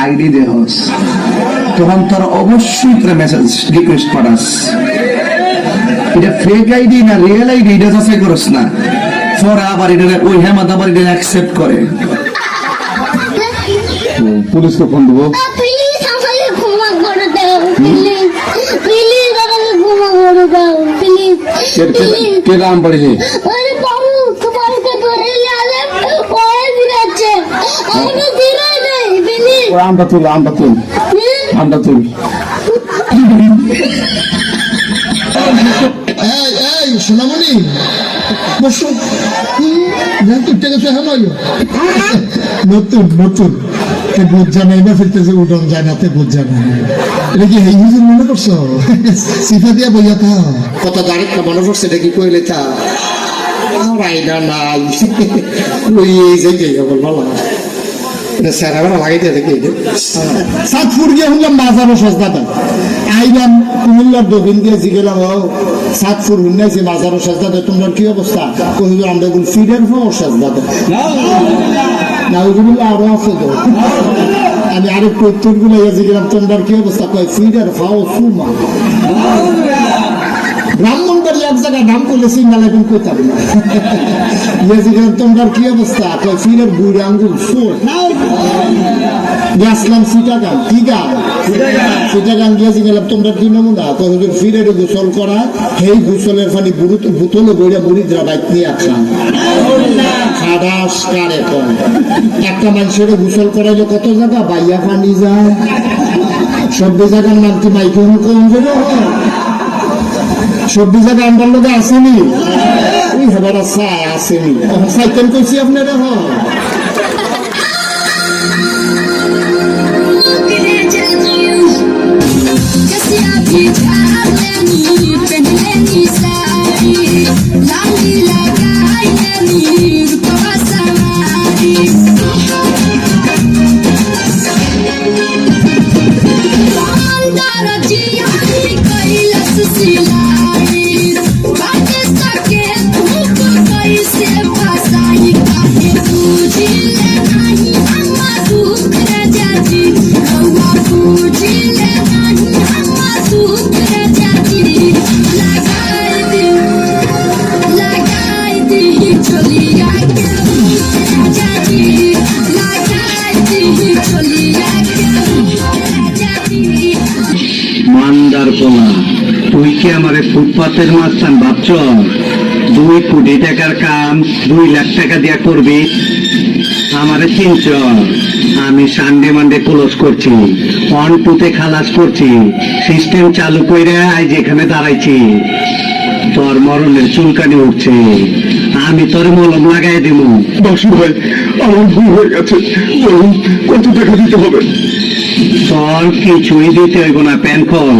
ID দেহস তখন তোর অবশ্যই তোর মেসেজ রিকোয়েস্ট করাস এটা ফেক আইডি না রিয়েল আইডি এটা যাচাই করস না পরে আবার এটা ওই হেমাদ আবার এটা অ্যাকসেপ্ট করে পুলিশকে ফোন দেবো প্লিজ আমাকে ক্ষমা করে দাও প্লিজ প্লিজ আমাকে ক্ষমা করে দাও প্লিজ কে নাম পড়েছে আরে বাবু তোমাকে ধরে লালে ওই দিচ্ছে আমি দিলাই নাই প্লিজ আমটা তুল আমটা তুল এই সোনামণি বসো তুই গেছে হ্যাঁ নতুন বোঝা নাই না ফিরতেছে উঠন যায় না তে বোঝা নাই এটা কি এই হিজুর মনে করছো সিফা দিয়া বইয়া থা কত দাঁড়িয়ে না মনে করছে এটা কি কইলে থা রাইনা নাই ওই এই যে বল ভালো স্যারারা লাগাইতে দেখি সাতপুর গিয়ে হলাম বাজারও সস্তা দাম আইলাম কুমিল্লার দক্ষিণ দিয়ে জিগেলাম সাতপুর হুন্নাইছে বাজারও সস্তা দেয় তোমার কি অবস্থা কহিল আমরা বল ফিডের ফাও সস্তা দেয় না ওইগুলো আরো আছে তো আমি আরেকটু উত্তর গুলো জিগেলাম তোমার কি অবস্থা কয় ফিডের ফাও সুমা ব্রাহ্মণবাড়ি এক জায়গায় নাম করলে সিঙ্গাল এখন কোথাও না তোমরা কি অবস্থা ফিরের বুড়ি আঙ্গুল গেছিলাম সিটাগান কি গান সিটাগান গিয়েছি গেলাম তোমরা কি নমুনা কতজন ফিরের গোসল করা সেই গোসলের ফানি বোতলে বইরা বুড়িদরা বাইক নিয়ে খান খাদাস কার এখন একটা মানুষের গোসল করাইলে কত জায়গা বাইয়া ফানি যায় সব জায়গার নাম কি মাইকে কম যাবে সবজি জায়গা আমার লোক আসেনি ওই হেবার আসেনি সাইকেল করছি আপনারা তুই কি আমার ফুটপাতের মাস্তান ভাবছ 2 কোটি টাকার কাম 2 লাখ টাকা দিয়া করবি আমারে চিনছ আমি সানডে মানডে ক্লোজ করছি 1-2 খালাস করছি সিস্টেম চালু কইরা আজ এখানে দাঁড়াইছি তোর মরণের চুলকানি উঠছে আমি তোর মলম লাগাই দেব বাসু ভাই আমার ভুল হয়ে গেছে কত টাকা দিতে হবে তোর কিছুই দিতে হইব না প্যান কল